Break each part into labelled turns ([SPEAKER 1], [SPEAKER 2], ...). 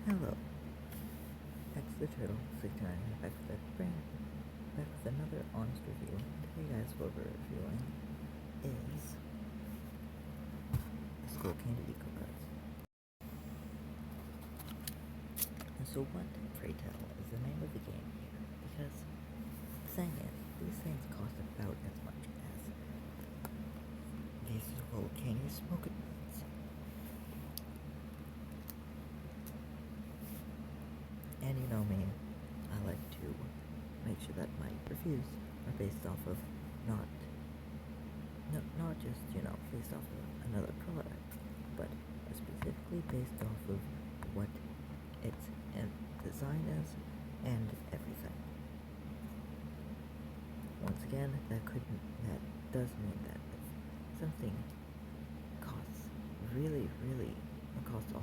[SPEAKER 1] Hello, X the Turtle 69 back with a back with another honest review. Today guys, what we're reviewing is the Skullcandy ecobuds. And so what, pray tell, is the name of the game here? Because the thing is, these things cost about as much as these Skullcandy smoke buds. And you know me, I like to make sure that my reviews are based off of not just, based off of another product, but specifically based off of what its design is and everything. Once again, that does mean that if something costs costs a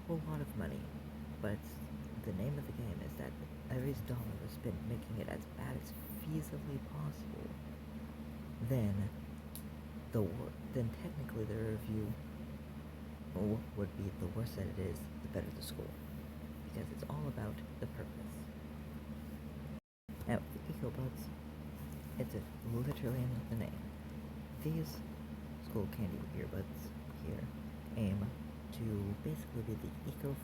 [SPEAKER 1] whole lot of money, but the name of the game is that every dollar is spent making it as bad as feasibly possible, then technically the review would be the worse that it is, the better the score, because it's all about the purpose. Now, the ecobuds, it's literally in the name. These Skullcandy earbuds here aim to basically be the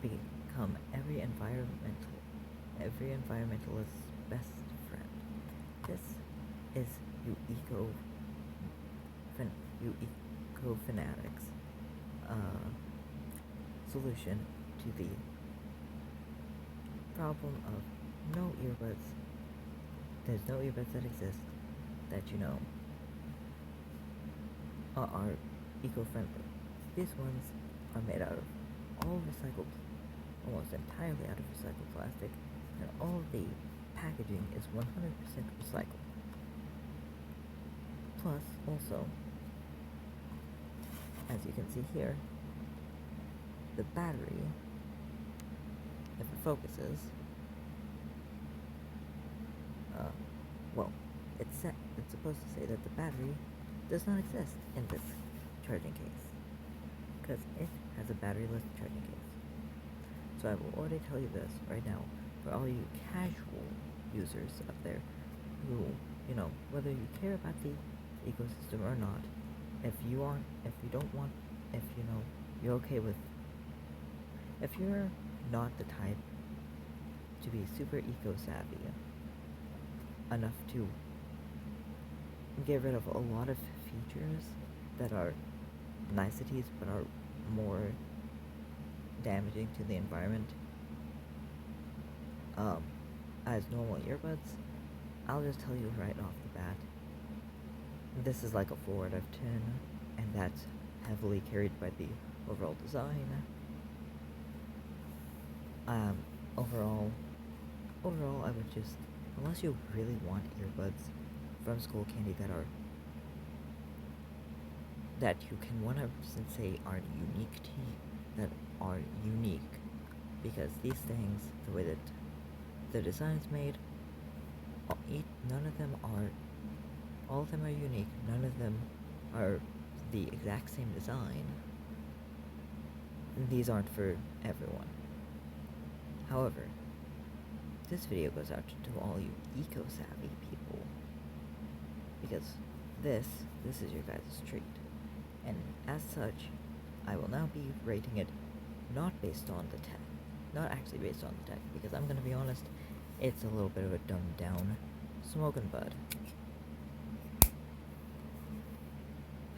[SPEAKER 1] become every environmentalist's best friend. This is you eco fanatics solution to the problem of no earbuds. There's no earbuds that exist that are eco-friendly. These ones are made out of almost entirely out of recycled plastic, and all the packaging is 100% recycled. Plus, also, as you can see here, the battery, if it focuses, it's supposed to say that the battery does not exist in this charging case, because it has a batteryless charging case. So I will already tell you this right now, for all you casual users up there who, whether you care about the ecosystem or not, if you're not the type to be super eco-savvy enough to get rid of a lot of features that are niceties but are more damaging to the environment as normal earbuds, I'll just tell you right off the bat, this is like a 4 out of 10, and that's heavily carried by the overall design. Overall, I would just, unless you really want earbuds from Skullcandy that you can 100% say are unique, because these things, the way that the design's made, all of them are unique, none of them are the exact same design. These aren't for everyone. However, this video goes out to all you eco-savvy people, because this is your guys' treat, and as such, I will now be rating it not actually based on the tech, because I'm gonna be honest, it's a little bit of a dumbed down smoking bud.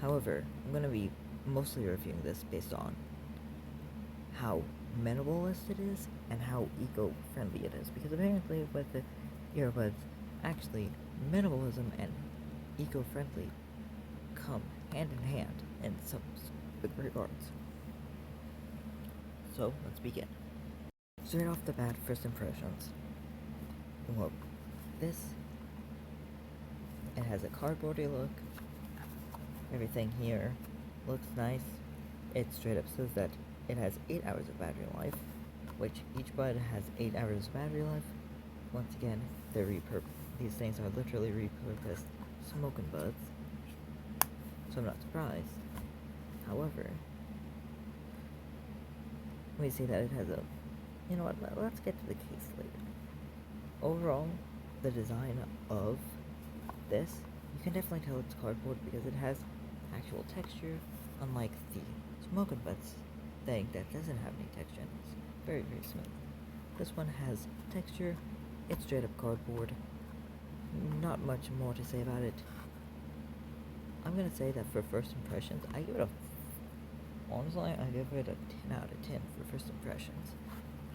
[SPEAKER 1] However, I'm gonna be mostly reviewing this based on how minimalist it is and how eco-friendly it is, because apparently with the earbuds, actually minimalism and eco-friendly come hand in hand in some regards. So let's begin. Straight off the bat, first impressions. Well, it has a cardboardy look. Everything here looks nice. It straight up says that it has 8 hours of battery life, which each bud has 8 hours of battery life. Once again, these things are literally repurposed smoking buds, so I'm not surprised. However, we see that it has a, you know what, let's get to the case later. Overall, the design of this, you can definitely tell it's cardboard because it has actual texture, unlike the Smoke and Butts thing that doesn't have any texture and it's very, very smooth. This one has texture, it's straight up cardboard, not much more to say about it. I'm gonna say that for first impressions, honestly, I give it a 10 out of 10 for first impressions,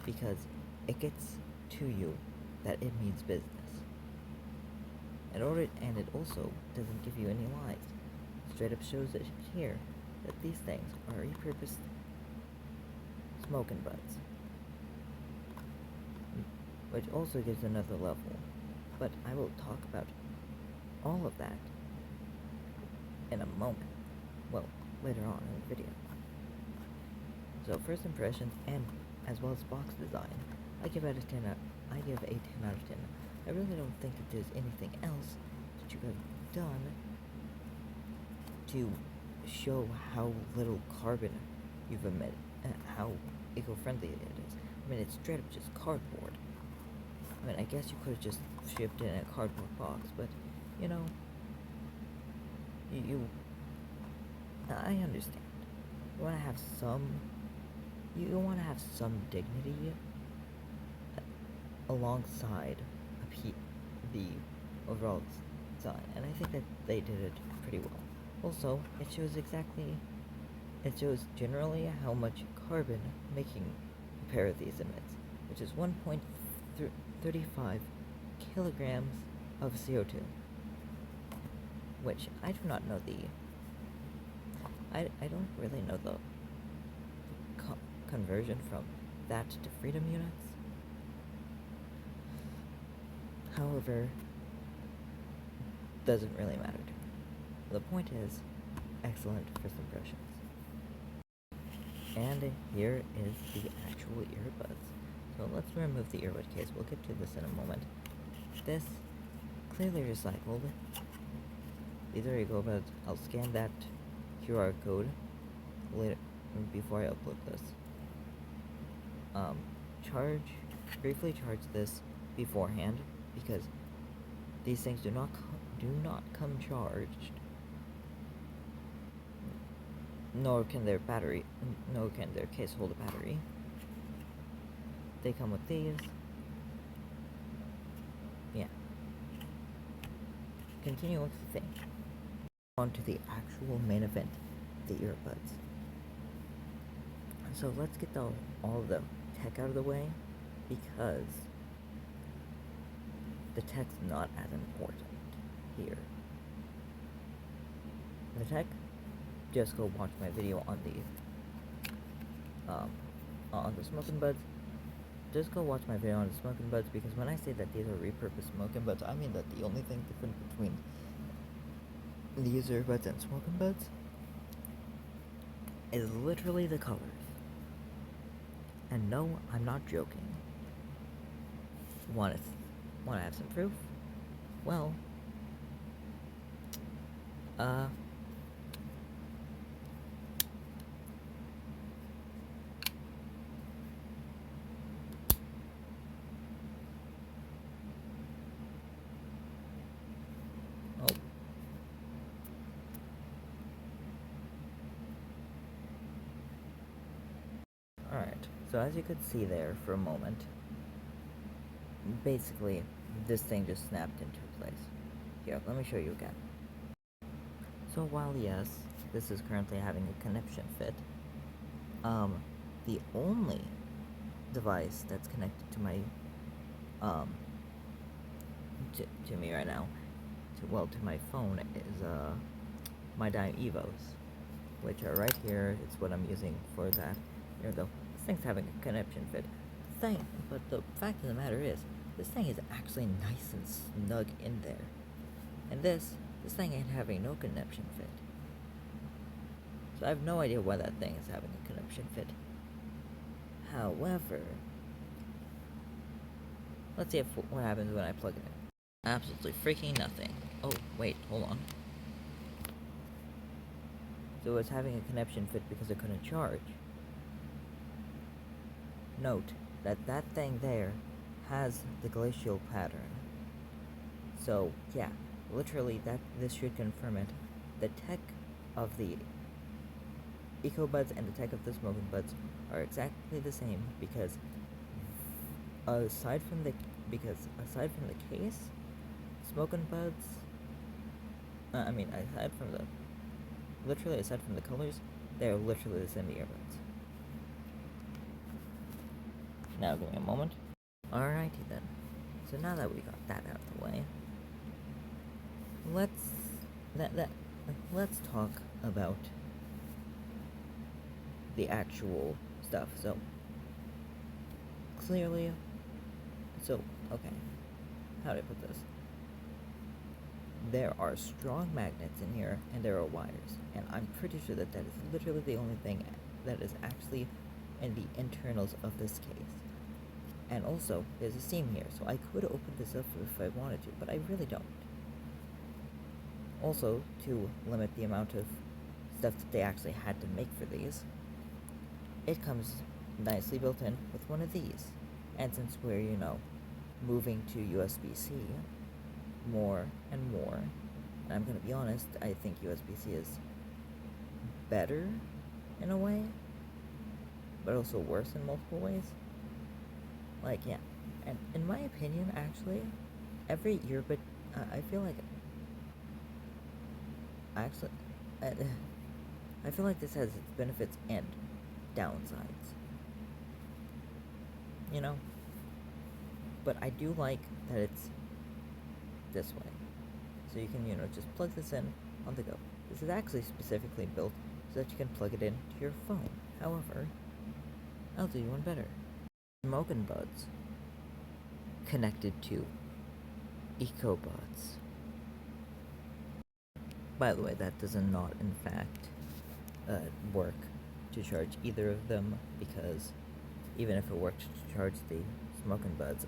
[SPEAKER 1] because it gets to you that it means business. And it also doesn't give you any lies. Straight up shows it here that these things are repurposed smoking butts, which also gives another level. But I will talk about all of that in a moment. Well, later on in the video. So first impressions and as well as box design, I give it a 10 out. I give a 10 out of 10. I really don't think that there's anything else that you have done to show how little carbon you've emitted, how eco-friendly it is. I mean, it's straight up just cardboard. I mean, I guess you could have just shipped it in a cardboard box, but, you know, I understand. You want to have some dignity alongside the overall design, and I think that they did it pretty well. Also, it shows generally how much carbon making a pair of these emits, which is 1.35 kilograms of CO2, which I do not know I don't really know the conversion from that to freedom units. However, doesn't really matter to me. The point is, excellent first impressions. And here is the actual earbuds. So let's remove the earbud case. We'll get to this in a moment. This, clearly recycled. These are ecobuds. I'll scan that QR code later before I upload this. Briefly charge this beforehand because these things do not come charged, nor can their case hold a battery. They come with these. Yeah. Continue with the thing. On to the actual main event, the earbuds. So let's get all of the tech out of the way, because the tech's not as important here. The tech, just go watch my video on the smoking buds. Just go watch my video on the smoking buds, because when I say that these are repurposed smoking buds, I mean that the only thing different between these earbuds and smoking buds is literally the colors. And no, I'm not joking. Want to have some proof? Well, Alright, so as you could see there for a moment, basically, this thing just snapped into place. Here, let me show you again. So while yes, this is currently having a connection fit, the only device that's connected to my, to me right now, to my phone is, my Dime Evos, which are right here. It's what I'm using for that. Here we go. This thing's having a connection fit. But the fact of the matter is, this thing is actually nice and snug in there. And this thing ain't having no connection fit. So I have no idea why that thing is having a connection fit. However, let's see what happens when I plug it in. Absolutely freaking nothing. Oh, wait, hold on. So it's having a connection fit because it couldn't charge. note that that thing there has the glacial pattern. So yeah, literally this should confirm it. The tech of the ecobuds and the tech of the smoking buds are exactly the same because aside from the case, smoking buds. Aside from the colors, they're literally the same earbuds. Now give me a moment. Alrighty then. So now that we got that out of the way, let's talk about the actual stuff. So clearly, okay, how do I put this? There are strong magnets in here, and there are wires, and I'm pretty sure that is literally the only thing that is actually in the internals of this case. And also, there's a seam here, so I could open this up if I wanted to, but I really don't. Also, to limit the amount of stuff that they actually had to make for these, it comes nicely built in with one of these. And since we're, moving to USB-C more and more, and I'm gonna be honest, I think USB-C is better in a way, but also worse in multiple ways. Yeah, and in my opinion, actually, every earbud, I feel like, actually, I feel like this has its benefits and downsides, but I do like that it's this way, so you can, just plug this in on the go. This is actually specifically built so that you can plug it into your phone. However, I'll do you one better. Smoking buds connected to ecobuds. By the way, that does not, in fact, work to charge either of them, because even if it worked to charge the smoking buds,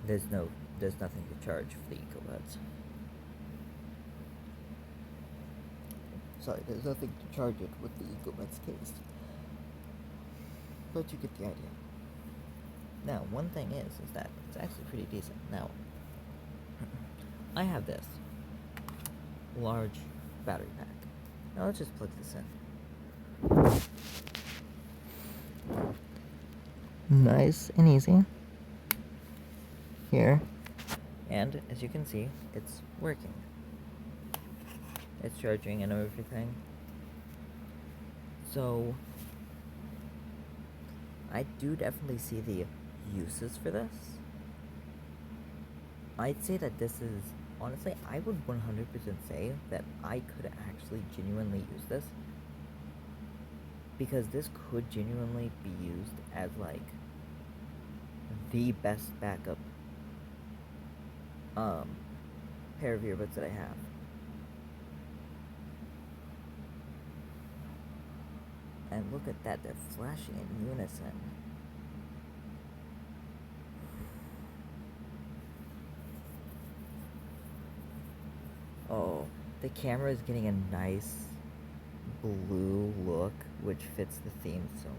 [SPEAKER 1] there's nothing to charge for the ecobuds. Sorry, there's nothing to charge it with the ecobuds case. But you get the idea. Now, one thing is that it's actually pretty decent. Now, I have this large battery pack. Now let's just plug this in. Nice and easy. Here. And as you can see, it's working. It's charging and everything. So I do definitely see the uses for this. I'd say that this is, honestly, I would 100% say that I could actually genuinely use this, because this could genuinely be used as, the best backup pair of earbuds that I have. And look at that, they're flashing in unison. Oh, the camera is getting a nice blue look, which fits the theme so much.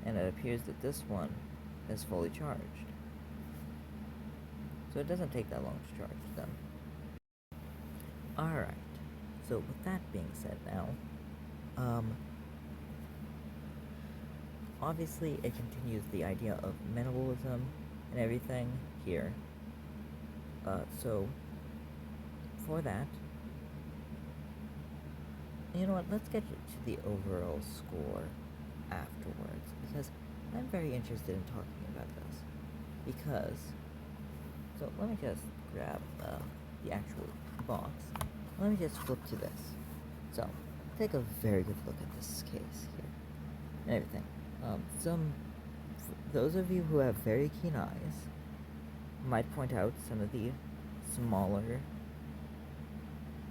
[SPEAKER 1] And it appears that this one is fully charged. So it doesn't take that long to charge them. Alright, so with that being said now, obviously it continues the idea of minimalism and everything here. So for that, you know what, let's get to the overall score afterwards, because I'm very interested in talking about this. So let me just grab the actual box. Let me just flip to this. So, take a very good look at this case here and everything. Those of you who have very keen eyes might point out some of the smaller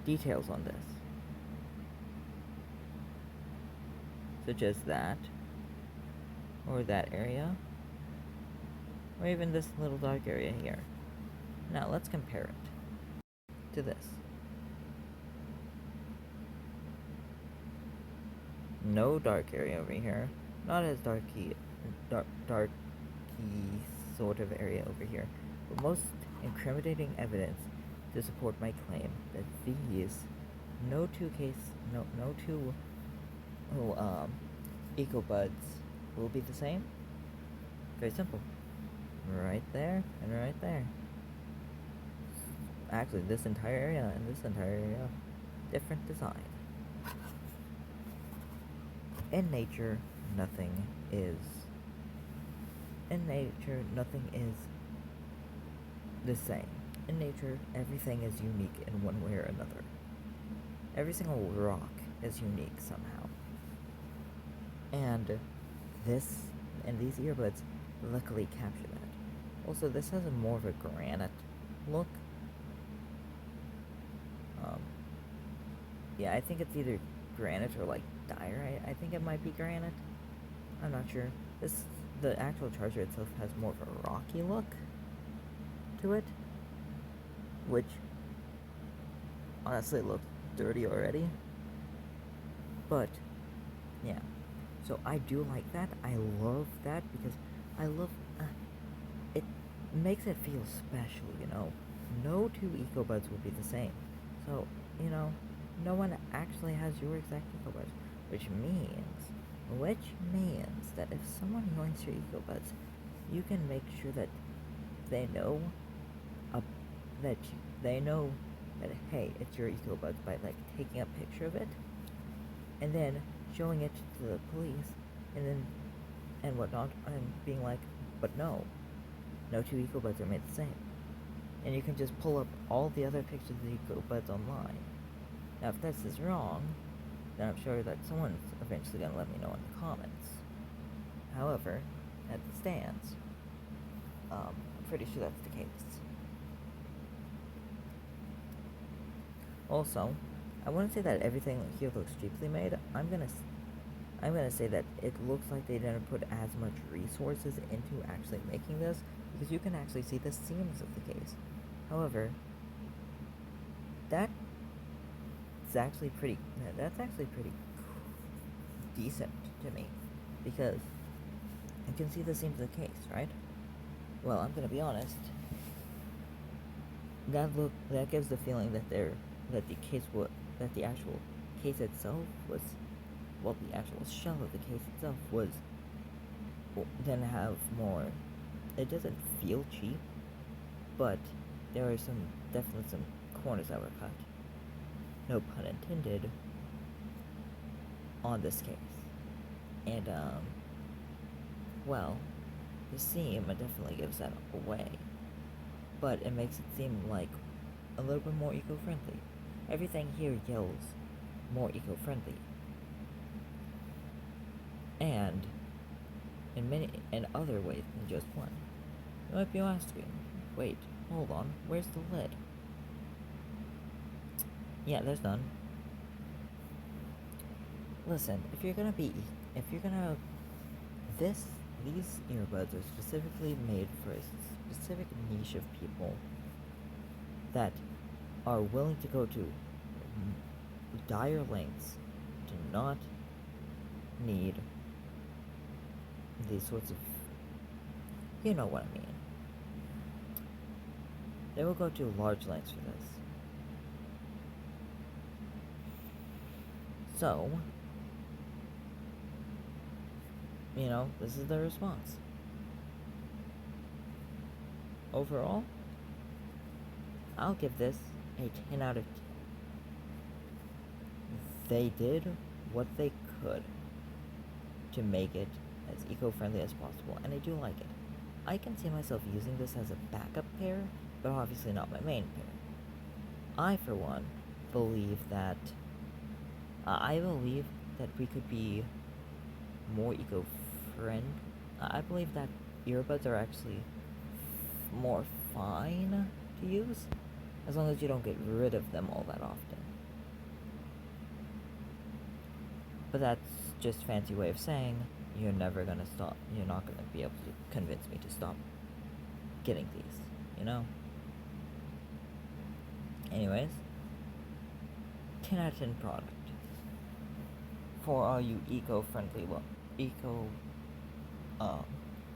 [SPEAKER 1] details on this, such as that, or that area, or even this little dark area here. Now let's compare it to this. No dark area over here. Not as darky sort of area over here. But most incriminating evidence to support my claim that these no two ecobuds will be the same. Very simple. Right there and right there. Actually, this entire area and this entire area, different design. In nature, nothing is the same. In nature, everything is unique in one way or another. Every single rock is unique somehow. And these earbuds luckily capture that. Also, this has more of a granite look. Yeah, I think it's either granite or like diorite. I think it might be granite. I'm not sure. The actual charger itself has more of a rocky look to it, which honestly looks dirty already. But yeah, so I do like that. I love that because I love it. Makes it feel special, you know. No two ecobuds will be the same, so you know, no one actually has your exact ecobuds, which means that if someone joins your ecobuds, you can make sure that they know that hey, it's your ecobuds by like taking a picture of it and then showing it to the police and whatnot, and being like, but no two ecobuds are made the same. And you can just pull up all the other pictures of the ecobuds online. Now, if this is wrong, then I'm sure that someone's eventually gonna let me know in the comments. However, as it stands, I'm pretty sure that's the case. Also, I wouldn't say that everything here looks cheaply made. I'm gonna say that it looks like they didn't put as much resources into actually making this, because you can actually see the seams of the case. However, that's actually pretty decent to me, because you can see the seams of the case, right? Well, I'm gonna be honest. That gives the feeling that the actual case itself was, well, the actual shell of the case itself was, didn't have more. It doesn't feel cheap, but there are definitely some corners that were cut. No pun intended. On this case, and well, the seam definitely gives that away, but it makes it seem like a little bit more eco-friendly. Everything here yells more eco-friendly, and in other ways than just one. You might be asking, wait, hold on, where's the lid? Yeah, there's none. Listen, these earbuds are specifically made for a specific niche of people that are willing to go to dire lengths to not need these sorts of, you know what I mean. They will go to large lengths for this. So, you know, this is the response. Overall, I'll give this a 10 out of 10. They did what they could to make it as eco-friendly as possible, and I do like it. I can see myself using this as a backup pair, but obviously not my main pair. I, for one, believe that we could be more eco-friendly. I believe that earbuds are actually more fine to use, as long as you don't get rid of them all that often. But that's just a fancy way of saying you're never gonna stop. You're not gonna be able to convince me to stop getting these, you know? Anyways, 10 out of 10 product for all you eco-friendly,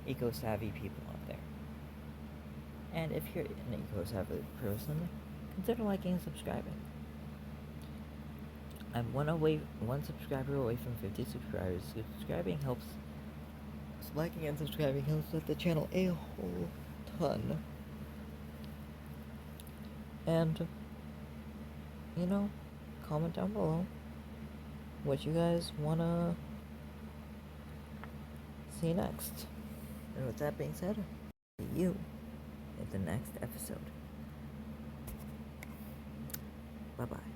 [SPEAKER 1] eco-savvy people out there. And if you're an eco-savvy person, consider liking and subscribing. I'm one subscriber away from 50 subscribers. Subscribing helps. Liking and subscribing helps with the channel a whole ton. And, you know, comment down below what you guys wanna see next. And with that being said, see you in the next episode. Bye bye.